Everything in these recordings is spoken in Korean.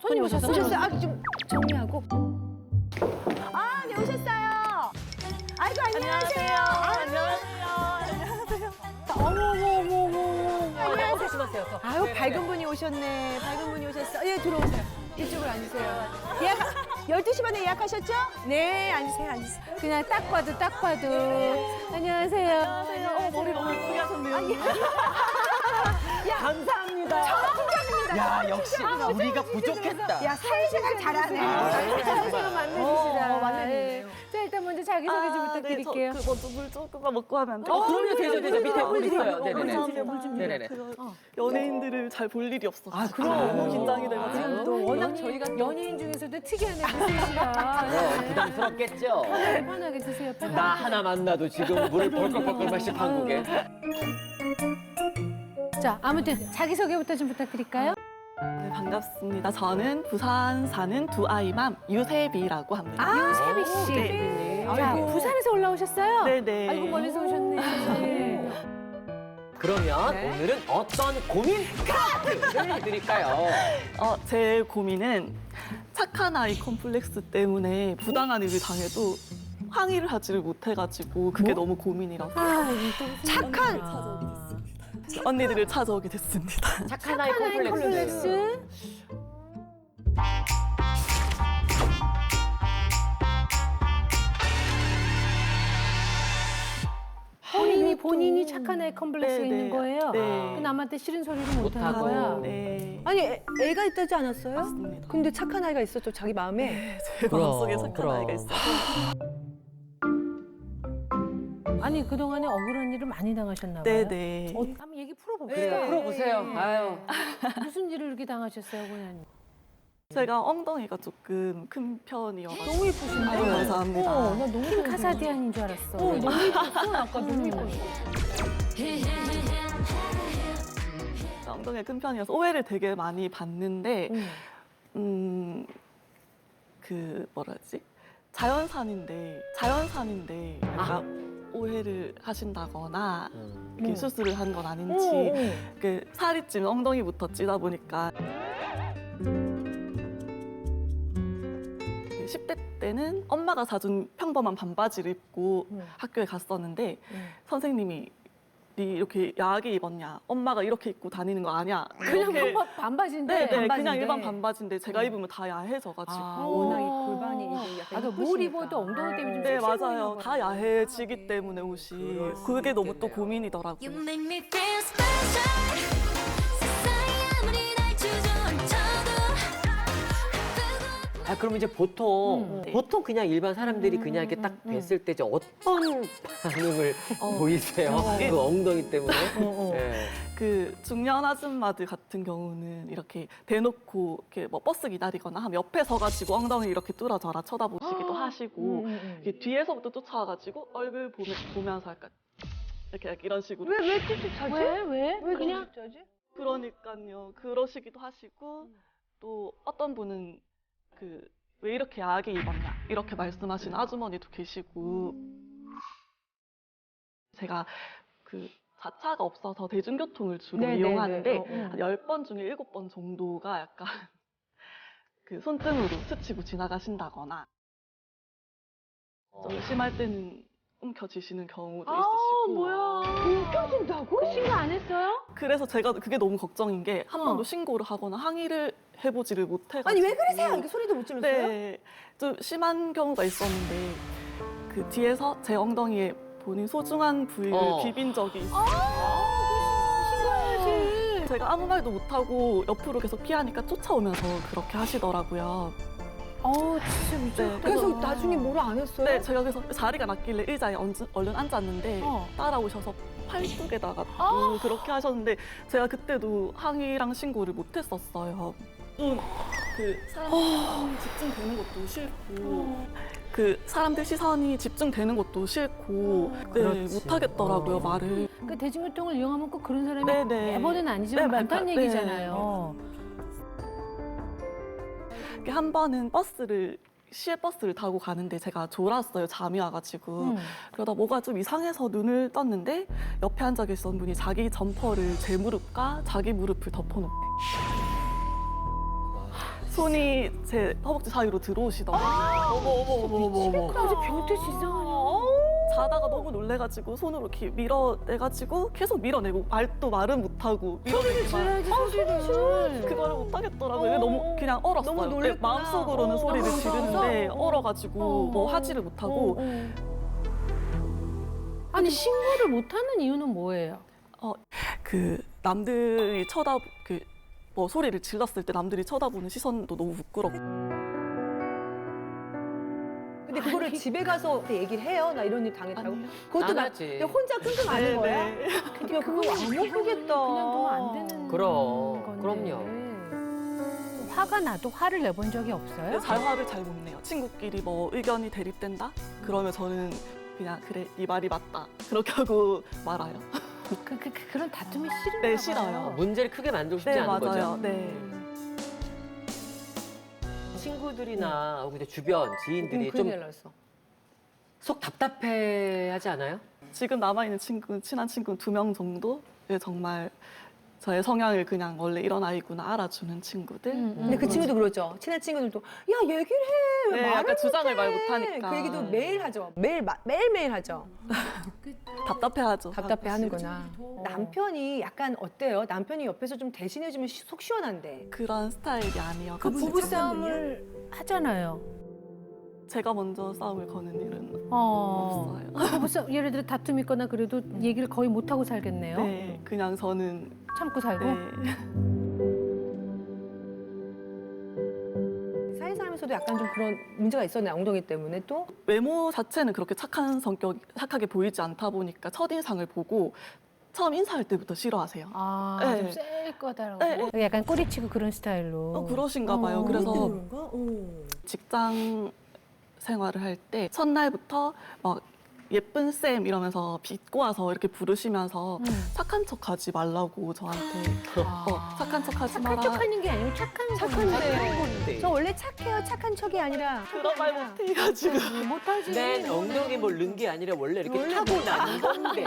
손님 오셨어요? 오셨어요? 아, 좀 정리하고. 아, 네, 오셨어요. 아이고, 안녕하세요. 안녕하세요. 어머머머머. 안녕하세요. 조심하세요. 아유, 밝은 분이 오셨네. 밝은 분이 오셨어. 예, 들어오세요. 이쪽으로 앉으세요. 예약, 12시 반에 예약하셨죠? 네, 앉으세요, 앉으세요. 그냥 딱 봐도 딱 봐도. 안녕하세요. 안녕하세요. 머리 너무 예쁘게 하셨네요. 감사합니다. 청국장입니다. 야, 역시 우리가 부족했다. 야, 사회생활 잘하네. 사회생활 만나주시라. 만나주네요. 자, 일단 먼저 자기소개 좀 부탁드릴게요. 네, 저 먼저 물 조금만 먹고 하면 안 돼요? 그럼요, 되죠. 밑에 물 있어요. 네네네. 감사합니다. 네네네. 연예인들을 잘 볼 일이 없어서 그럼. 너무 긴장이 돼가지고. 또 워낙 저희가 연예인 중에서도 특이한 애들이시라. 부담스럽겠죠? 편하게 드세요. 나 편하게. 하나 만나도 지금 물을 벌컥벌컥 마시 한국에. 자, 아무튼 자기소개부터 좀 부탁드릴까요? 네, 반갑습니다. 저는 부산 사는 두 아이맘 유세비라고 합니다. 유세비 씨. 네. 자, 부산에서 올라오셨어요? 네네. 아이고, 멀리서 오셨네. 네. 그러면 오늘은 어떤 고민 카드를 해드릴까요? 제 고민은 착한 아이 컴플렉스 때문에 부당한 일을 당해도 항의를 하지를 못해가지고 그게 너무 고민이라서 아, 착한. 언니들을 찾아오게 됐습니다. 착한 아이 하나의 컴플렉스. 컴플렉스. 본인이 착한 아이 컴플렉스가 네, 네. 있는 거예요? 네. 그 남한테 싫은 소리를 못 하는 못하고. 거야? 네. 아니, 애가 있다지 않았어요? 맞습니다. 근데 착한 아이가 있었죠, 자기 마음에. 제 마음속에 착한 그럼. 아이가 있어서. 아니, 그동안에 억울한 일을 많이 당하셨나 봐요? 네네. 한번 얘기 풀어봅시다. 그래요, 풀어보세요. 아유. 무슨 일을 이렇게 당하셨어요, 그냥? 제가 엉덩이가 조금 큰 편이어가지고. 너무 예쁘신데? 아유, 감사합니다. 나 너무 킴 카사디안인 줄 알았어. 너무 예뻤어, 아까 너무 예뻤어. 엉덩이가 큰 편이어서 오해를 되게 많이 받는데, 뭐라 하지? 자연산인데 약간 오해를 하신다거나 이렇게 수술을 한 건 아닌지 그 살이 찌면 엉덩이부터 찌다 보니까 10대 때는 엄마가 사준 평범한 반바지를 입고 학교에 갔었는데 선생님이 네 이렇게 야하게 입었냐? 엄마가 이렇게 입고 다니는 거 아니야? 그냥 이렇게 반바지인데? 네, 반바지인데. 그냥 일반 반바지인데 제가 입으면 다 야해져가지고 워낙 이 골반이 이제 약간 아, 뭘 입어도 엉덩이 때문에 좀 네, 섹시해 맞아요. 보이나 다 봐요. 야해지기 때문에 옷이 그게 너무 또 고민이더라고요. You make me feel special. 세상이 아무리 날 주저앉혀도 그럼 이제 보통 그냥 일반 사람들이 그냥 이렇게 딱 뵀을 때 이제 어떤 반응을 보이세요? 그 엉덩이 때문에? 예. 그 중년 아줌마들 같은 경우는 이렇게 대놓고 이렇게 뭐 버스 기다리거나 하면 옆에 서가지고 엉덩이 이렇게 뚫어져라 쳐다보시기도 하시고 이렇게 뒤에서부터 쫓아와가지고 얼굴 보면서 약간 이렇게 이런 식으로 왜 찝찝하지? 왜? 왜 그냥 찝찝하지? 그러니까요. 그러시기도 하시고 또 어떤 분은 그 왜 이렇게 야하게 입었냐 이렇게 말씀하시는 아주머니도 계시고 제가 그 자차가 없어서 대중교통을 주로 네네네. 이용하는데 어. 한 10번 중에 7번 정도가 약간 그 손등으로 스치고 지나가신다거나 좀 심할 때는 움켜쥐시는 경우도 있으시고 웃겨준다고? 신고 안 했어요? 그래서 제가 그게 너무 걱정인 게 한 번도 신고를 하거나 항의를 해보지를 못해가지고 아니, 왜 그러세요? 이렇게 소리도 못 질렀어요? 네, 좀 심한 경우가 있었는데 그 뒤에서 제 엉덩이에 본인 소중한 부위를 비빈 적이 있어요. 신고해야지. 제가 아무 말도 못하고 옆으로 계속 피하니까 쫓아오면서 그렇게 하시더라고요. 진짜 미쳤다. 그래서 나중에 뭐라 안 했어요? 네, 제가 그래서 자리가 났길래 의자에 얼른 앉았는데 따라오셔서 팔뚝에다가 또 그렇게 하셨는데 제가 그때도 항의랑 신고를 못했었어요. 좀 그 사람들 집중되는 것도 싫고 그 사람들 시선이 집중되는 것도 싫고 네, 못하겠더라고요 말을. 그 대중교통을 이용하면 꼭 그런 사람이 네네. 매번은 아니지만 네, 많다는 네. 얘기잖아요. 한 번은 버스를 시외버스를 타고 가는데 제가 졸았어요. 잠이 와가지고. 그러다 뭐가 좀 이상해서 눈을 떴는데 옆에 앉아 계신 분이 자기 점퍼를 제 무릎과 자기 무릎을 덮어놓고 손이 제 허벅지 사이로 들어오시더라고요. 집에까지 병태씨 이상하네. 자다가 너무 놀래가지고 손으로 이렇게 밀어내가지고 계속 밀어내고 말도 말은 못하고 밀어내기만 소리를. 그거를 못하겠더라고요. 너무 그냥 얼었어요. 너무 놀랬구나. 네, 마음속으로는 소리를 지르는데 어. 얼어가지고 뭐 하지를 못하고 아니 신고를 못하는 이유는 뭐예요? 그 남들이 뭐 소리를 질렀을 때 남들이 쳐다보는 시선도 너무 부끄럽고 근데 그거를 집에 가서 얘기를 해요? 나 이런 일 당했다고? 아니요. 그것도 안 나 하지. 그냥 혼자 끙끙 앓는 거야? 네. 야, 그거 안 먹겠다. 그냥 두면 안 되는 그럼, 건데. 그럼요. 화가 나도 화를 내본 적이 없어요? 잘 화를 잘 못 내요. 친구끼리 뭐 의견이 대립된다? 그러면 저는 그냥 그래 네 말이 맞다 그렇게 하고 말아요. 그런 다툼이 싫은가 네, 봐요. 싫어요. 문제를 크게 만들고 싶지 네, 않은 맞아요. 거죠. 네. 친구들이나 혹은 이제 주변 지인들이 좀 큰일 났어. 속 답답해하지 않아요? 지금 남아있는 친한 친구 2명 정도? 정말 저의 성향을 그냥 원래 이런 아이구나 알아주는 친구들. 근데 그 친구도 그러죠. 친한 친구들도 야 얘기를 해. 왜 네, 말을 약간 주장을 말 못해? 못하니까. 그 얘기도 매일 하죠. 매일매일 하죠. 답답해하죠. 답답해 하는구나. 남편이 약간 어때요? 남편이 옆에서 좀 대신해주면 속 시원한데. 그런 스타일이 아니어서 그 부부싸움을 하잖아요. 제가 먼저 싸움을 거는 일은 어. 없어요. 부부싸움 예를 들어 다툼 있거나 그래도 얘기를 거의 못 하고 살겠네요. 네, 그냥 저는 참고 살고. 네. 사회살면서도 약간 좀 그런 문제가 있었네. 엉덩이 때문에 또. 외모 자체는 그렇게 착하게 보이지 않다 보니까 첫인상을 보고 처음 인사할 때부터 싫어하세요. 아, 네. 좀 셀 거다라고. 네. 약간 꼬리치고 그런 스타일로. 그러신가 봐요. 그래서 직장 생활을 할 때 첫날부터 막 예쁜 쌤 이러면서 비꼬아서 이렇게 부르시면서 착한 척하지 말라고 저한테 착한 척하지 마라. 착한 척하는 게 아니고 착한 착한데. 저 원래 착해요. 착한 척이 아니라. 그런 말 못해가지고 못하지. 맨 엉덩이 모른 게 아니라 원래 이렇게 타고 나는 건데.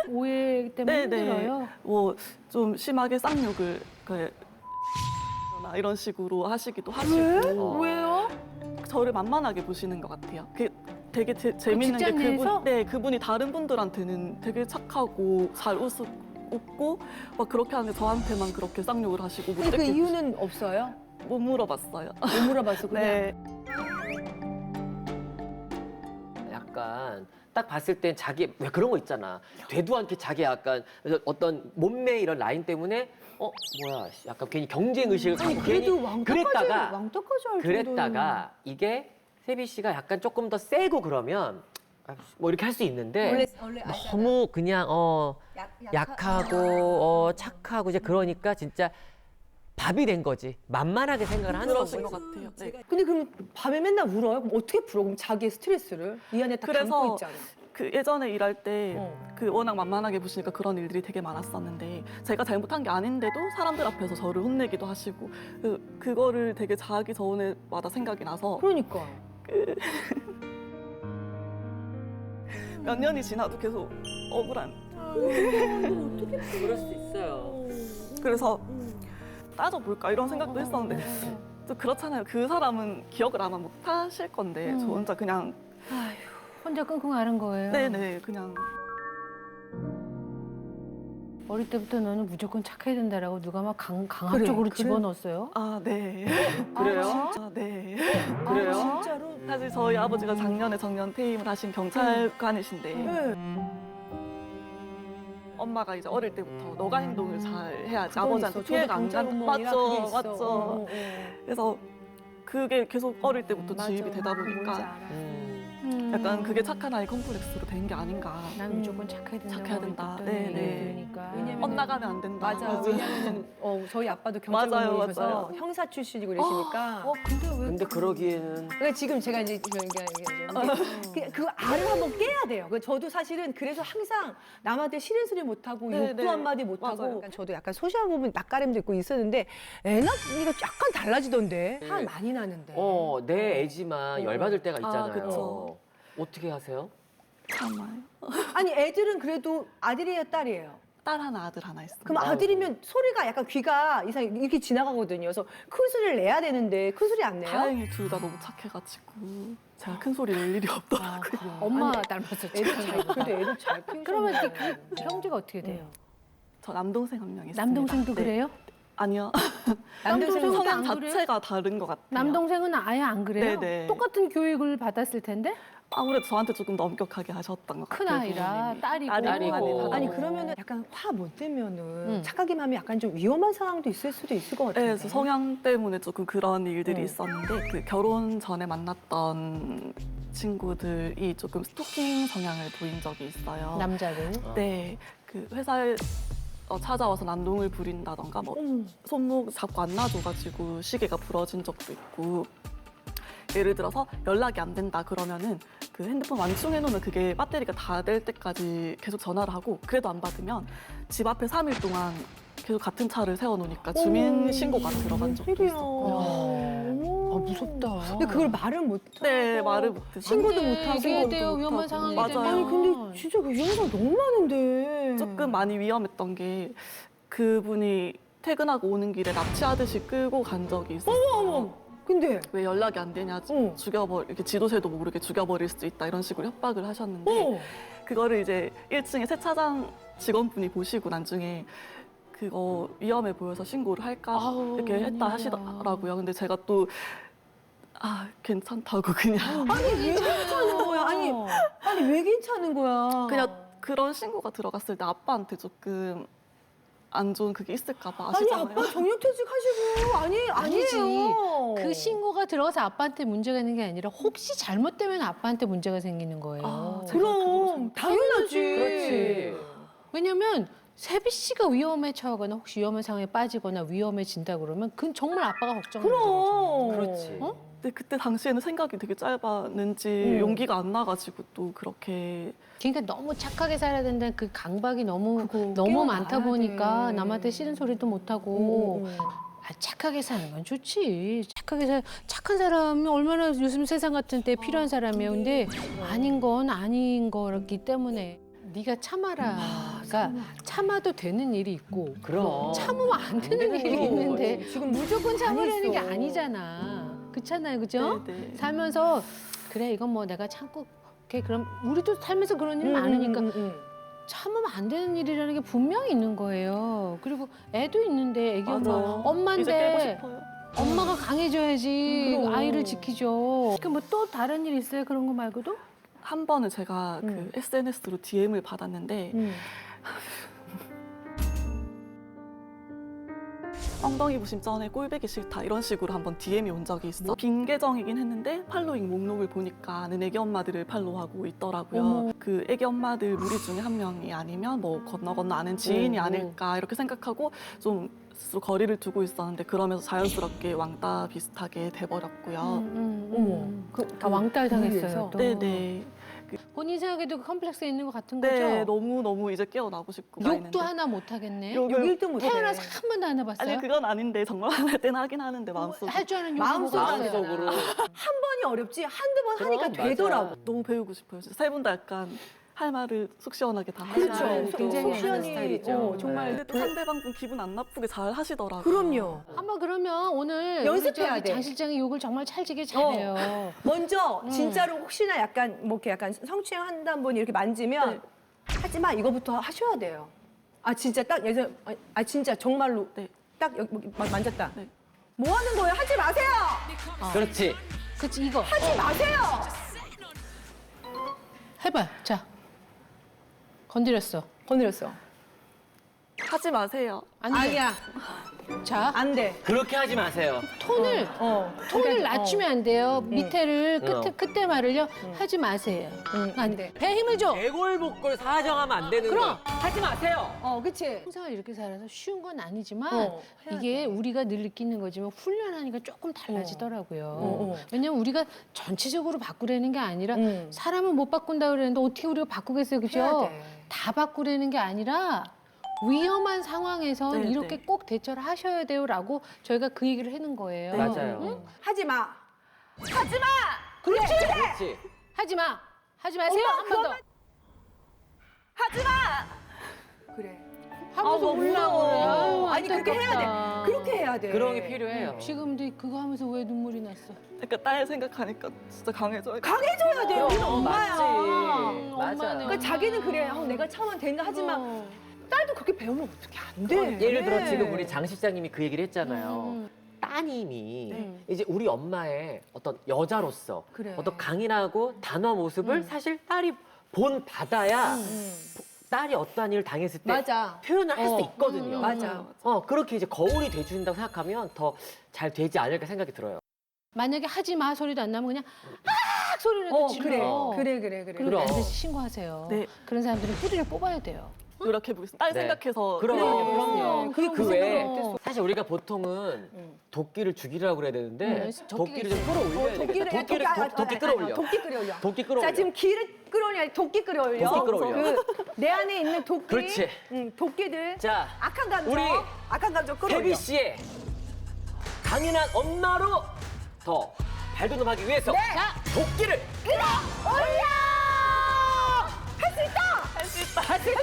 오해 때문에 네네. 힘들어요. 뭐 좀 심하게 쌍욕을 이런 식으로 하시기도 하시고 왜요? 저를 만만하게 보시는 것 같아요. 되게 재밌는 게 직장 내에서? 그분이 다른 분들한테는 되게 착하고 잘 웃고 막 그렇게 하는데 저한테만 그렇게 쌍욕을 하시고 근데 그 이유는 없어요? 못 물어봤어요. 못 물어봤어. 그냥. 네. 약간 딱 봤을 땐 자기 왜 그런 거 있잖아. 되도 않게 자기 약간 어떤 몸매 이런 라인 때문에 뭐야 약간 괜히 경쟁 의식을 갖고 괜히 그랬다가 이게 세비 씨가 약간 조금 더 세고 그러면 뭐 이렇게 할 수 있는데 원래 너무 그냥 약하고 착하고 이제 그러니까 진짜 밥이 된 거지. 만만하게 생각을 하는 그러신 것 거지. 같아요. 네. 근데 그럼 밤에 맨날 울어요? 그럼 어떻게 풀어? 그럼 자기의 스트레스를 이 안에 다 그래서 담고 있잖아. 그 예전에 일할 때 어. 그 워낙 만만하게 보시니까 그런 일들이 되게 많았었는데 제가 잘못한 게 아닌데도 사람들 앞에서 저를 혼내기도 하시고 그거를 되게 자기 전에마다 생각이 나서 그러니까. 몇 년이 지나도 계속 억울한. 그럴 수 있어요. 그래서 따져볼까 이런 생각도 했었는데 또 그렇잖아요. 그 사람은 기억을 아마 못 하실 건데 저 혼자 그냥 혼자 끙끙 앓은 거예요. 네네 그냥 어릴 때부터 너는 무조건 착해야 된다라고 누가 막 강압적으로 그래. 집어넣었어요? 아 네. 그래요? 아 네. 그래요? 진짜로? 사실 저희 아버지가 작년에 정년 퇴임을 하신 경찰관이신데 네. 엄마가 이제 어릴 때부터 너가 행동을 잘 해야지 그건 아버지한테 있어. 피해가 안 저도 간다. 경찰 어머니라 그게 맞죠, 있어. 맞죠. 그래서 그게 계속 어릴 때부터 맞아. 주입이 되다 뭔지 보니까 알아. 약간 그게 착한 아이 컴플렉스로 된 게 아닌가. 난 무조건 착해야 된다. 착해야 된다. 네, 네, 네. 그러니까. 왜냐면 엇나가면 안 된다. 맞아요. 왜냐면 저희 아빠도 경찰분이셔서 맞아요. 형사 출신이고 그러시니까. 근데 왜? 근데 그러기에는 그러니까 지금 제가 이제 그 알을 한번 깨야 돼요. 저도 사실은 그래서 항상 남한테 싫은 소리 못 하고 네, 욕도 네. 한마디 못 맞아요. 하고. 저도 약간 소시al 부분 낯가림도 있고 있었는데 애 낳기가 약간 달라지던데. 화 많이 나는데. 내 애지만 열받을 때가 아, 있잖아요. 그쵸. 어떻게 하세요? 참아요. 아니 애들은 그래도 아들이에요, 딸이에요? 딸 하나, 아들 하나 있어요. 그럼 아들이면 소리가 약간 귀가 이상 이렇게 지나가거든요. 그래서 큰 소리를 내야 되는데 큰 소리 안 내요? 다행히 둘 다 너무 착해가지고 제가 큰 소리 낼 일이 없더라고요. 엄마 닮았어. 애들 잘, 그래도 애들 잘 키우셨네. 그러면 그 형제가 어떻게 돼요? 저 남동생 한 명 있습니다. 남동생도 네. 그래요? 아니요. 남동생은 성향 안 그래요? 자체가 다른 것 같아요. 남동생은 아예 안 그래요? 네네. 똑같은 교육을 받았을 텐데 아무래도 저한테 조금 더 엄격하게 하셨던 것 큰 같아요. 아이라 부모님이. 딸이고. 딸이고. 아니 그러면은 약간 화 못 내면은 응. 착하기만 하면 약간 좀 위험한 상황도 있을 수도 있을 것 네, 같아요. 그래서 성향 때문에 조금 그런 일들이 어. 있었는데 그 결혼 전에 만났던 친구들이 조금 스토킹 성향을 보인 적이 있어요. 남자를. 네, 그 회사에 찾아와서 난동을 부린다던가 뭐 손목 잡고 안 놔줘가지고 시계가 부러진 적도 있고 예를 들어서 연락이 안 된다 그러면은 그 핸드폰 완충해놓으면 그게 배터리가 다 될 때까지 계속 전화를 하고 그래도 안 받으면 집 앞에 3일 동안 계속 같은 차를 세워놓으니까 주민 신고가 들어간 적도 웬일이야. 있었고요. 아 무섭다. 근데 그걸 말을 못 네, 말을 못해서 신고도 근데 못 하고 얘기해야 돼요. 신고도 위험한 못하고. 상황이 맞아요. 되면. 아니 근데 진짜 그 위험한 사람 너무 많은데. 조금 많이 위험했던 게 그분이 퇴근하고 오는 길에 납치하듯이 끌고 간 적이 있었어요. 어머. 근데 왜 연락이 안 되냐, 이렇게 지도새도 모르게 죽여버릴 수도 있다 이런 식으로 협박을 하셨는데 그거를 이제 1층에 세차장 직원분이 보시고 나중에 그거 위험해 보여서 신고를 할까 이렇게 했다 하시더라고요. 근데 제가 또 괜찮다고 그냥 아니 왜 괜찮은 거야? 아니 왜 괜찮은 거야? 그냥 그런 신고가 들어갔을 때 아빠한테 조금 안 좋은 그게 있을까 봐 아니 아시잖아요. 아빠 정년퇴직하시고 아니지. 아니에요. 그 신고가 들어가서 아빠한테 문제가 있는 게 아니라 혹시 잘못되면 아빠한테 문제가 생기는 거예요. 그럼 당연하지. 그렇지. 왜냐면 세비 씨가 위험에 처하거나 혹시 위험한 상황에 빠지거나 위험해진다 그러면 그건 정말 아빠가 걱정하는 거잖아요. 그럼. 그렇지. 어? 근데 그때 당시에는 생각이 되게 짧았는지 용기가 안 나가지고 또 그렇게 그러니까 너무 착하게 살아야 된다는 그 강박이 너무 깨어나야 많다 보니까 돼. 남한테 싫은 소리도 못 하고 착하게 사는 건 좋지. 착한 사람이 얼마나 요즘 세상 같은 때 필요한 사람이에요. 근데 아닌 건 아닌 거기 때문에 네가 참아라가 참아도 되는 일이 있고 그럼. 참으면 안 되는 되는 일이 거지. 있는데 지금 무조건 참으려는 게 있어. 아니잖아. 그렇잖아요, 그죠? 네. 살면서 그래 이건 뭐 내가 참고 오케이 그럼 우리도 살면서 그런 일 많으니까 참으면 안 되는 일이라는 게 분명히 있는 거예요. 그리고 애도 있는데 애기 맞아. 엄마 이제 깨고 엄마인데 싶어요. 엄마가 강해져야지 그럼. 아이를 지키죠. 그 뭐 또 다른 일 있어요? 그런 거 말고도? 한 번은 제가 그 SNS로 DM을 받았는데 엉덩이 부심 전에 꼴배기 싫다 이런 식으로 한번 DM이 온 적이 있어. 빈 계정이긴 했는데 팔로잉 목록을 보니까 아는 애기 엄마들을 팔로우하고 있더라고요. 그 애기 엄마들 무리 중에 한 명이 아니면 뭐 건너 아는 지인이 아닐까 이렇게 생각하고 좀 스스로 거리를 두고 있었는데 그러면서 자연스럽게 왕따 비슷하게 돼버렸고요. 어머. 다 왕따 당했어요. 무리해서? 또. 네네. 본인 생각에도 그 컴플렉스 있는 것 같은 거죠? 네, 너무 이제 깨어나고 싶고. 욕도 하나 못 하겠네. 욕을 1도 못해. 태어나서 한 번도 안 해봤어요? 아니 그건 아닌데 정말 할 때는 하긴 하는데 마음속으로 할 줄 아는 욕이 마음속으로 뭐가 있어요? 마음적으로. 한 번이 어렵지 한두 번 그럼, 하니까 맞아. 되더라고. 너무 배우고 싶어요. 세 분 다 약간 할 말을 속 시원하게 다 그렇죠. 하시고 굉장히 속 시원히, 스타일이죠. 정말 근데 또 상대방 분 기분 안 나쁘게 잘 하시더라고요. 그럼요. 한번 그러면 오늘 연습해야 우리 저기 돼. 장 실장이 욕을 정말 찰지게 잘해요. 먼저 진짜로 혹시나 약간 뭐 이렇게 약간 성추행 한다는 분이 이렇게 만지면 네. 하지 마 이거부터 하셔야 돼요. 아 진짜 딱 예전 진짜 정말로 네. 딱 여기 만졌다. 네. 뭐 하는 거예요? 하지 마세요. 그렇지. 그치 이거 하지 마세요. 해봐. 자 건드렸어. 건드렸어. 하지 마세요. 안 돼. 아니야. 자, 안 돼. 그렇게 하지 마세요. 톤을 그러니까, 낮추면 안 돼요. 밑에를 끝에 말을요 하지 마세요. 안 돼. 배 힘을 줘. 애골복골 사정하면 안 되는 그럼. 거 하지 마세요. 그치? 항상 이렇게 살아서 쉬운 건 아니지만 해야 이게 우리가 늘 느끼는 거지만 훈련하니까 조금 달라지더라고요. 왜냐면 우리가 전체적으로 바꾸려는 게 아니라 사람은 못 바꾼다 그랬는데 어떻게 우리가 바꾸겠어요, 해야 그죠? 돼. 다 바꾸려는 게 아니라 위험한 상황에서 네, 이렇게 네. 꼭 대처를 하셔야 돼요라고 저희가 그 얘기를 하는 거예요. 맞아요. 하지 마. 그렇지. 그렇지. 하지 마. 하지 마세요. 한 번 더. 하지 마. 그래. 하면서 너무 울라고 그래. 아유, 아니 그렇게 해야 안타깝다. 돼. 그렇게 해야 돼. 그런 게 필요해요. 지금도 그거 하면서 왜 눈물이 났어? 그러니까 딸 생각하니까 진짜 강해져요. 강해져야 돼. 우리는 엄마야. 맞지. 맞아. 엄마네. 그러니까 자기는 그래. 내가 처음엔 된다 하지만 딸도 그렇게 배우면 어떻게 안 돼. 예를 들어 지금 우리 장 실장님이 그 얘기를 했잖아요. 따님이 네. 이제 우리 엄마의 어떤 여자로서 그래. 어떤 강인하고 단호한 모습을 사실 딸이 본 받아야 딸이 어떠한 일을 당했을 때 맞아. 표현을 할 수 있거든요. 맞아. 그렇게 이제 거울이 돼준다고 생각하면 더 잘 되지 않을까 생각이 들어요. 만약에 하지 마 소리도 안 나면 그냥 악 소리라도 질러. 그래. 그리고 그럼. 반드시 신고하세요. 네. 그런 사람들은 뿌리를 뽑아야 돼요. 노력해 보겠습니다. 딸 네. 생각해서 그럼요. 그게 그 그 외에 생각을 사실 우리가 보통은 도끼를 죽이려고 그래야 되는데 도끼를 좀 끌어올려야 되겠다. 도끼 끌어올려. 도끼 끌어올려. 도끼 끌어올려. 자, 지금 기를 끌어올려. 아니, 도끼 끌어올려. 도끼 끌어올려. 내 안에 있는 도끼. 그렇지. 도끼들. 자, 악한 감정. 우리 악한 감정 끌어올려. 태비 씨의 강인한 엄마로 더 발돋움하기 위해서 도끼를 끌어올려! 할 수 있다! 할 수 있다! 할 수 있다!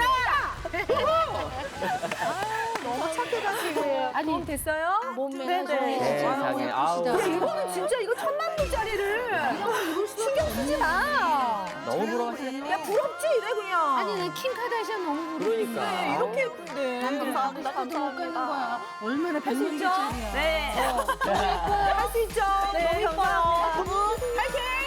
너무 착해가지고. 아니, 도움 됐어요? 몸매 네. 세상에. 아우. 그래, 이거는 진짜 이거 10,000,000원짜리를 신경 쓰지 마. 너무 부러워하시네. 야, 부럽지, 이래 그냥. 아니 난킹 카다시안 너무 부러워. 그러니까. 이렇게 예쁜데. 감사합니다. 못 가는 감사합니다. 거야. 얼마나 할 수 있죠? 100만원짜리야. 네. 할 수 있죠? 네, 너무 예뻐요. 감사합니다. 두 분, 파이팅!